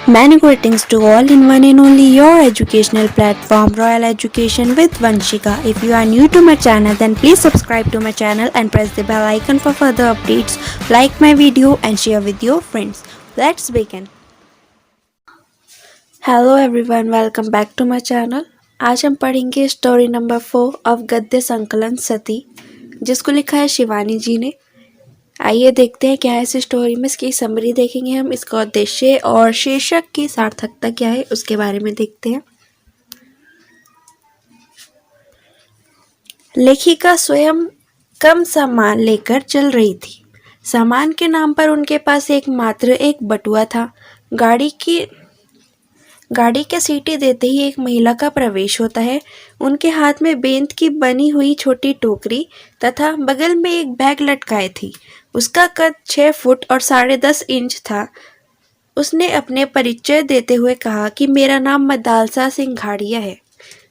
Many greetings to all in one and only your educational platform Royal Education with Vanshika. If you are new to my channel then please subscribe to my channel and press the bell icon for further updates. Like my video and share with your friends. Let's begin. Hello everyone, welcome back to my channel. आज हम पढ़ेंगे story number 4 of गद्य संकलन सती, जिसको लिखा है शिवानी जी ने। आइए देखते हैं क्या है इस स्टोरी में। इसकी समरी देखेंगे हम, इसका उद्देश्य और शीर्षक की सार्थकता क्या है उसके बारे में देखते हैं। लेखिका स्वयं कम सामान लेकर चल रही थी। सामान के नाम पर उनके पास मात्र एक बटुआ था। गाड़ी के सीटी देते ही एक महिला का प्रवेश होता है। उनके हाथ में बेंत की बनी हुई छोटी टोकरी तथा बगल में एक बैग लटकाए थी। उसका कद 6 फुट और 10.5 इंच था। उसने अपने परिचय देते हुए कहा कि मेरा नाम मदालसा सिंघाड़िया है।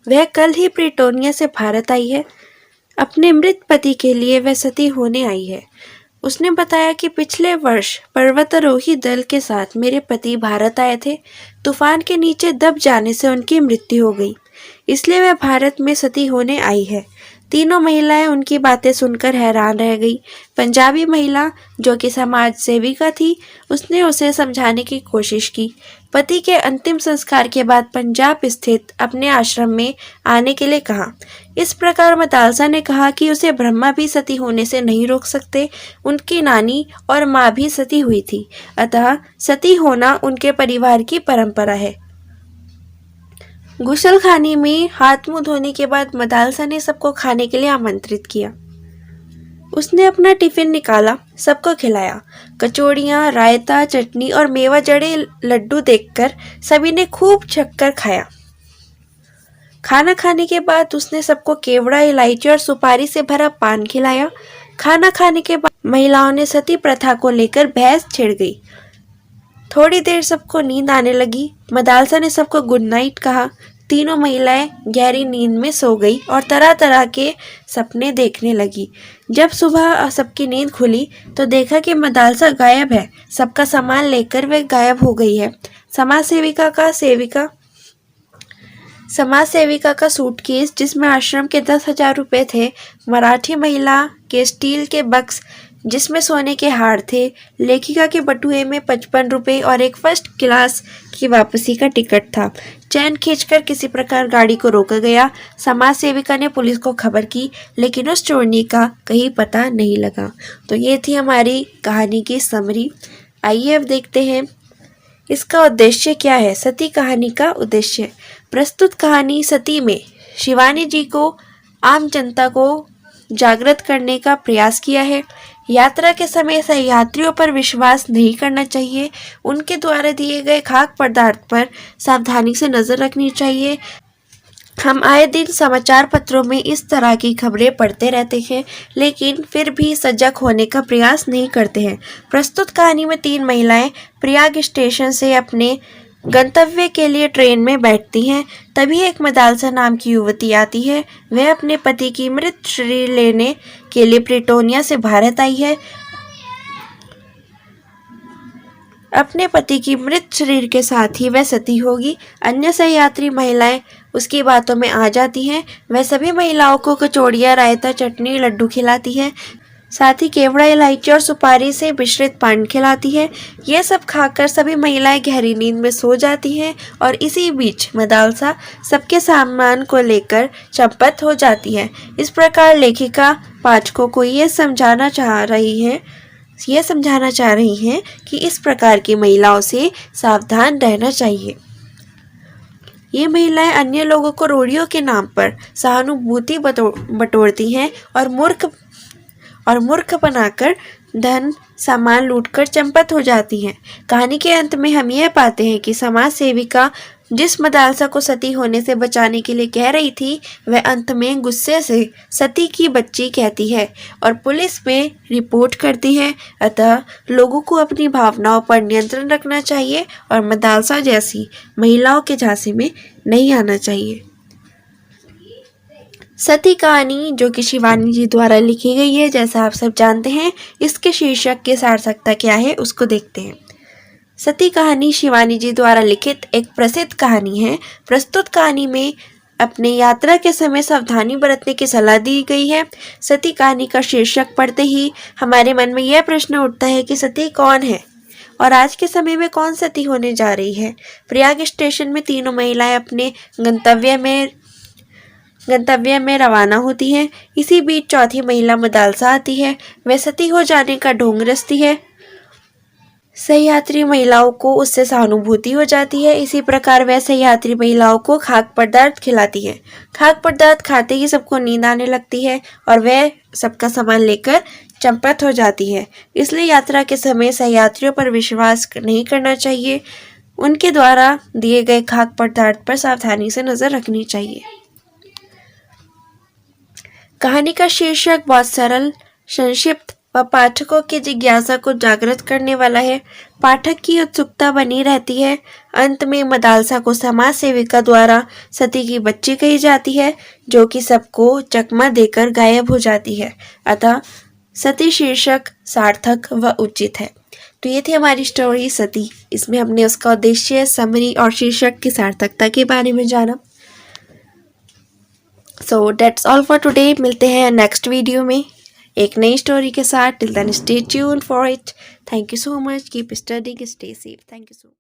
वह कल ही प्रिटोनिया से भारत आई है। अपने मृत पति के लिए वह सती होने आई है। उसने बताया कि पिछले वर्ष पर्वतारोही दल के साथ मेरे पति भारत आए थे। तूफान के नीचे दब जाने से उनकी मृत्यु हो गई, इसलिए वह भारत में सती होने आई है। तीनों महिलाएं उनकी बातें सुनकर हैरान रह गई। पंजाबी महिला, जो कि समाज सेविका थी, उसने उसे समझाने की कोशिश की। पति के अंतिम संस्कार के बाद पंजाब स्थित अपने आश्रम में आने के लिए कहा। इस प्रकार मदालसा ने कहा कि उसे ब्रह्मा भी सती होने से नहीं रोक सकते। उनकी नानी और माँ भी सती हुई थी, अतः सती होना उनके परिवार की परंपरा है। गुसलखाने में हाथ मुंह धोने के बाद मदालसा ने सबको खाने के लिए आमंत्रित किया। उसने अपना टिफिन निकाला, सबको खिलाया। कचौड़ियाँ, रायता, चटनी और मेवा जड़े लड्डू देखकर सभी ने खूब छक्कर खाया। खाना खाने के बाद उसने सबको केवड़ा, इलायची और सुपारी से भरा पान खिलाया। खाना खाने के बाद महिलाओं ने सती प्रथा को लेकर बहस छिड़ गई। थोड़ी देर सबको नींद आने लगी। मदालसा ने सबको गुड नाइट कहा। तीनों महिलाएं गहरी नींद में सो गई और तरह तरह के सपने देखने लगी। जब सुबह सबकी नींद खुली तो देखा कि मदालसा गायब है। सबका सामान लेकर वह गायब हो गई है। समाज सेविका का सूटकेस, जिसमें आश्रम के 10,000 रुपये थे, मराठी महिला के स्टील के बक्स जिसमें सोने के हार थे, लेखिका के बटुए में 55 रुपये और एक फर्स्ट क्लास की वापसी का टिकट था। चैन खींचकर किसी प्रकार गाड़ी को रोका गया। समाज सेविका ने पुलिस को खबर की, लेकिन उस चोरनी का कहीं पता नहीं लगा। तो ये थी हमारी कहानी की समरी। आइए अब देखते हैं इसका उद्देश्य क्या है। सती कहानी का उद्देश्य। प्रस्तुत कहानी सती में शिवानी जी को आम जनता को जागृत करने का प्रयास किया है। यात्रा के समय यात्रियों पर विश्वास नहीं करना चाहिए। उनके द्वारा दिए गए खाद्य पदार्थ पर सावधानी से नजर रखनी चाहिए। हम आए दिन समाचार पत्रों में इस तरह की खबरें पढ़ते रहते हैं, लेकिन फिर भी सजग होने का प्रयास नहीं करते हैं। प्रस्तुत कहानी में 3 महिलाएं प्रयाग स्टेशन से अपने गंतव्य के लिए ट्रेन में बैठती हैं। तभी एक मदालसा नाम की युवती आती है। वह अपने पति की मृत शरीर लेने के लिए प्रिटोनिया से भारत आई है। अपने पति की मृत शरीर के साथ ही वह सती होगी। अन्य सहयात्री महिलाएं उसकी बातों में आ जाती हैं। वह सभी महिलाओं को कचौड़ियाँ, रायता, चटनी, लड्डू खिलाती है। साथ ही केवड़ा, इलायची और सुपारी से मिश्रित पान खिलाती है। यह सब खाकर सभी महिलाएं गहरी नींद में सो जाती हैं और इसी बीच मदालसा सबके सामान को लेकर चंपत हो जाती है। इस प्रकार लेखिका पाठकों को यह समझाना चाह रही हैं कि इस प्रकार की महिलाओं से सावधान रहना चाहिए। ये महिलाएं अन्य लोगों को रोड़ियों के नाम पर सहानुभूति बटोरती हैं और मूर्ख बनाकर धन सामान लूटकर चंपत हो जाती हैं। कहानी के अंत में हम यह पाते हैं कि समाज सेविका जिस मदालसा को सती होने से बचाने के लिए कह रही थी, वह अंत में गुस्से से सती की बच्ची कहती है और पुलिस में रिपोर्ट करती है। अतः लोगों को अपनी भावनाओं पर नियंत्रण रखना चाहिए और मदालसा जैसी महिलाओं के झांसे में नहीं आना चाहिए। सती कहानी जो कि शिवानी जी द्वारा लिखी गई है, जैसा आप सब जानते हैं। इसके शीर्षक की सार्थकता क्या है उसको देखते हैं। सती कहानी शिवानी जी द्वारा लिखित एक प्रसिद्ध कहानी है। प्रस्तुत कहानी में अपने यात्रा के समय सावधानी बरतने की सलाह दी गई है। सती कहानी का शीर्षक पढ़ते ही हमारे मन में यह प्रश्न उठता है कि सती कौन है और आज के समय में कौन सती होने जा रही है। प्रयाग स्टेशन में तीनों महिलाएं अपने गंतव्य में रवाना होती हैं। इसी बीच चौथी महिला मदालसा आती है। वह सती हो जाने का ढोंग रचती है। सहयात्री महिलाओं को उससे सहानुभूति हो जाती है। इसी प्रकार वह सहयात्री महिलाओं को खाद्य पदार्थ खिलाती है। खाद्य पदार्थ खाते ही सबको नींद आने लगती है और वह सबका सामान लेकर चंपत हो जाती है। इसलिए यात्रा के समय सहयात्रियों पर विश्वास नहीं करना चाहिए। उनके द्वारा दिए गए खाद्य पदार्थ पर सावधानी से नजर रखनी चाहिए। कहानी का शीर्षक बहुत सरल, संक्षिप्त व पाठकों की जिज्ञासा को जागृत करने वाला है। पाठक की उत्सुकता बनी रहती है। अंत में मदालसा को समाज सेविका द्वारा सती की बच्ची कही जाती है, जो कि सबको चकमा देकर गायब हो जाती है। अतः सती शीर्षक सार्थक व उचित है। तो ये थी हमारी स्टोरी सती। इसमें हमने उसका उद्देश्य, समरी और शीर्षक की सार्थकता के बारे में जाना। So that's all for today. मिलते हैं नेक्स्ट वीडियो में एक नई स्टोरी के साथ। Till then stay tuned for it. Thank you so much. Keep studying, stay safe. Thank you so much.